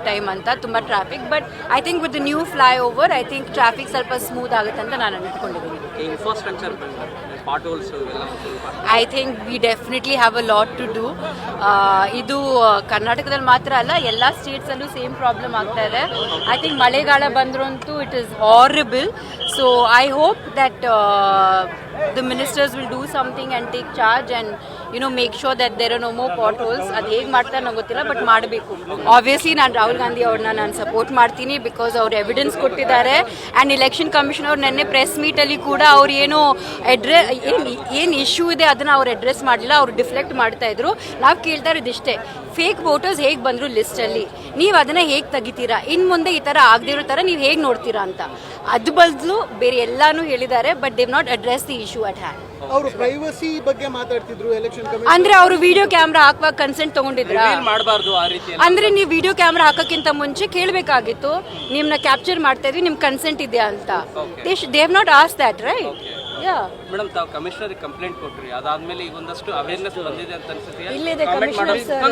Time ಅಂತ, ತುಂಬ traffic. But I think with the new flyover I think traffic ಸ್ವಲ್ಪ smooth ಆಗುತ್ತೆ ಅಂತ ನಾನು ಅಂದ್ಕೊಂಡಿದ್ದೀನಿ. ಇನ್ಫ್ರಾಸ್ಟ್ರಕ್ಚರ್ ಪಾರ್ಟೋಲ್ಸ್ I think we definitely have a lot to do. ಇದು ಕರ್ನಾಟಕದಲ್ಲಿ ಮಾತ್ರ ಅಲ್ಲ, ಎಲ್ಲ ಸ್ಟೇಟ್ಸಲ್ಲೂ ಸೇಮ್ ಪ್ರಾಬ್ಲಮ್ ಆಗ್ತಾ ಇದೆ. ಐ ಥಿಂಕ್ ಮಳೆಗಾಲ ಬಂದ್ರಂತೂ it is horrible. So I hope that the ministers will do something and take charge and make sure that there are no more potholes. ಅದು ಹೇಗೆ ಮಾಡ್ತಾರೆ ನಂಗೆ ಗೊತ್ತಿಲ್ಲ, ಬಟ್ ಮಾಡಬೇಕು. ಆಬ್ವಿಯಸ್ಲಿ ನಾನು ರಾಹುಲ್ ಗಾಂಧಿ ಅವ್ರನ್ನ ನಾನು ಸಪೋರ್ಟ್ ಮಾಡ್ತೀನಿ, ಬಿಕಾಸ್ ಅವ್ರು ಎವಿಡೆನ್ಸ್ ಕೊಟ್ಟಿದ್ದಾರೆ. ಆ್ಯಂಡ್ ಎಲೆಕ್ಷನ್ ಕಮಿಷನ್ ಅವ್ರು ನೆನ್ನೆ ಪ್ರೆಸ್ ಮೀಟಲ್ಲಿ ಕೂಡ ಅವ್ರು ಏನು ಏನು ಇಶ್ಯೂ ಇದೆ ಅದನ್ನು ಅವ್ರು ಅಡ್ರೆಸ್ ಮಾಡಲಿಲ್ಲ, ಅವ್ರು ಡಿಫ್ಲೆಕ್ಟ್ ಮಾಡ್ತಾ ಇದ್ರು. ನಾವು ಕೇಳ್ತಾ ಇರೋದಿಷ್ಟೇ, ಫೇಕ್ ವೋಟರ್ಸ್ ಹೇಗೆ ಬಂದರು ಲಿಸ್ಟಲ್ಲಿ, ನೀವು ಅದನ್ನು ಹೇಗೆ ತೆಗಿತೀರಾ, ಇನ್ನು ಮುಂದೆ ಈ ಥರ ಆಗದೇ ಇರೋ ಥರ ನೀವು ಹೇಗೆ ನೋಡ್ತೀರಾ ಅಂತ. ಅದು ಬದಲು ಬೇರೆ ಎಲ್ಲಾನು ಹೇಳಿದ್ದಾರೆ, but they not address the issue at hand. ಅವರು ಪ್ರೈವಸಿ ಬಗ್ಗೆ ಮಾತಾಡ್ತಿದ್ರು ಎಲೆಕ್ಷನ್ ಕಮಿಷನ್. ಅಂದ್ರೆ ಅವರು ವಿಡಿಯೋ ಕ್ಯಾಮ್ರಾ ಹಾಕುವಾಗ ಕನ್ಸೆಂಟ್ ತಗೊಂಡಿದ್ರ? ಮಾಡಬಾರ್ದು ಆ ರೀತಿ. ಅಂದ್ರೆ ನೀವು ವಿಡಿಯೋ ಕ್ಯಾಮ್ರಾ ಹಾಕಕ್ಕಿಂತ ಮುಂಚೆ ಕೇಳಬೇಕಾಗಿತ್ತು, ನಿಮ್ನ ಕ್ಯಾಪ್ಚರ್ ಮಾಡ್ತಾ ಇದ್ವಿ, ನಿಮ್ ಕನ್ಸೆಂಟ್ ಇದೆಯಾ ಅಂತ. They have not ask that, right? Madam, ತಾವು ಕಮಿಷನರ್ ಕಂಪ್ಲೇಂಟ್ ಕೊಟ್ರಿ, ಅದಾದ್ಮೇಲೆ ಈಗ ಒಂದಷ್ಟು ಅವೇರ್ನೆಸ್ ಬಂದಿದೆ ಅಂತ ಅನ್ಸುತ್ತೆ. ಇಲ್ಲಿದೆ ಕಮಿಷನರ್ ಸರ್.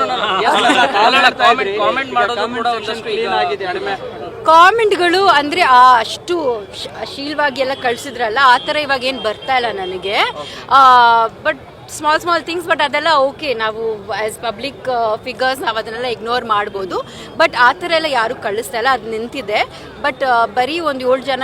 ಕಾಮೆಂಟ್ ಮಾಡೋದು ಕೂಡ ಒಂದಷ್ಟು ಆಗಿದೆ, ಕಡಿಮೆ ಕಾಮೆಂಟ್ಗಳು ಅಂದರೆ ಅಷ್ಟು ಶೀಲವಾಗಿ ಎಲ್ಲ ಕಳಿಸಿದ್ರಲ್ಲ, ಆ ಥರ ಇವಾಗ ಏನು ಬರ್ತಾ ಇಲ್ಲ ನನಗೆ. ಬಟ್ ಸ್ಮಾಲ್ ಥಿಂಗ್ಸ್, ಬಟ್ ಅದೆಲ್ಲ ಓಕೆ. ನಾವು ಆ್ಯಸ್ ಪಬ್ಲಿಕ್ ಫಿಗರ್ಸ್ ನಾವು ಅದನ್ನೆಲ್ಲ ಇಗ್ನೋರ್ ಮಾಡ್ಬೋದು. ಬಟ್ ಆ ಥರ ಎಲ್ಲ ಯಾರೂ ಕಳಿಸ್ತಾ ಇಲ್ಲ, ಅದು ನಿಂತಿದೆ. ಬಟ್ ಬರೀ ಒಂದು 7 ಜನ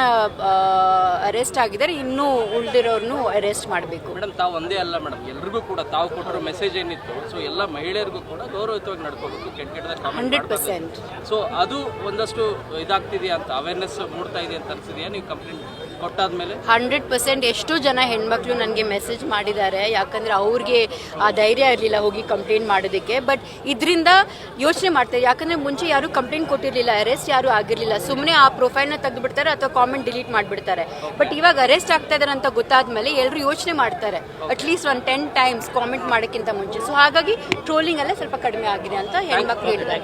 ಅರೆಸ್ಟ್ ಆಗಿದ್ದಾರೆ, ಇನ್ನೂ ಉಳಿದಿರೋರ್ನು ಅರೆಸ್ಟ್ ಮಾಡಬೇಕು. ಮೇಡಮ್, ತಾವು ಒಂದೇ ಅಲ್ಲ ಮೇಡಮ್, ಎಲ್ರಿಗೂ ಕೂಡ ತಾವು ಕೊಟ್ಟಿರೋ ಮೆಸೇಜ್ ಏನಿತ್ತು, ಸೊ ಎಲ್ಲ ಮಹಿಳೆಯರಿಗೂ ಕೂಡ ಗೌರವಯುತವಾಗಿ ನಡ್ಕೋಬೇಕು, ಕೆಟ್ಟದಾಗ 100%. ಸೊ ಅದು ಒಂದಷ್ಟು ಇದಾಗ್ತಿದೆಯಾ ಅಂತ, ಅವೇರ್ನೆಸ್ ಮೂಡ್ತಾ ಇದೆ ಅಂತ ಅನ್ಸಿದೆಯಾ ನೀವು ಕಂಪ್ಲೇಂಟ್ ಕೊಟ್ಟಾದ್ಮೇಲೆ? 100%. ಎಷ್ಟೋ ಜನ ಹೆಣ್ಮಕ್ಳು ನನಗೆ ಮೆಸೇಜ್ ಮಾಡಿದ್ದಾರೆ, ಯಾಕಂದರೆ ಅವ್ರಿಗೆ ಆ ಧೈರ್ಯ ಇರಲಿಲ್ಲ ಹೋಗಿ ಕಂಪ್ಲೇಂಟ್ ಮಾಡೋದಕ್ಕೆ. ಬಟ್ ಇದರಿಂದ ಯೋಚನೆ ಮಾಡ್ತಾರೆ, ಯಾಕಂದರೆ ಮುಂಚೆ ಯಾರು ಕಂಪ್ಲೇಂಟ್ ಕೊಟ್ಟಿರಲಿಲ್ಲ, ಅರೆಸ್ಟ್ ಯಾರು ಆಗಿರಲಿಲ್ಲ, ಸುಮ್ಮನೆ ಆ ಪ್ರೊಫೈಲ್ನ ತೆಗೆದುಬಿಡ್ತಾರೆ ಅಥವಾ ಕಾಮೆಂಟ್ ಡಿಲೀಟ್ ಮಾಡಿಬಿಡ್ತಾರೆ. ಬಟ್ ಇವಾಗ ಅರೆಸ್ಟ್ ಆಗ್ತಾ ಇದ್ದಾರೆ ಅಂತ ಗೊತ್ತಾದ್ಮೇಲೆ ಎಲ್ಲರೂ ಯೋಚನೆ ಮಾಡ್ತಾರೆ, ಅಟ್ಲೀಸ್ಟ್ ಒಂದು 10 ಟೈಮ್ಸ್ ಕಾಮೆಂಟ್ ಮಾಡೋಕ್ಕಿಂತ ಮುಂಚೆ. ಸೊ ಹಾಗಾಗಿ ಟ್ರೋಲಿಂಗ್ ಎಲ್ಲ ಸ್ವಲ್ಪ ಕಡಿಮೆ ಆಗಿದೆ ಅಂತ ಹೆಣ್ಮಕ್ಳು ಹೇಳಿದ್ದಾರೆ.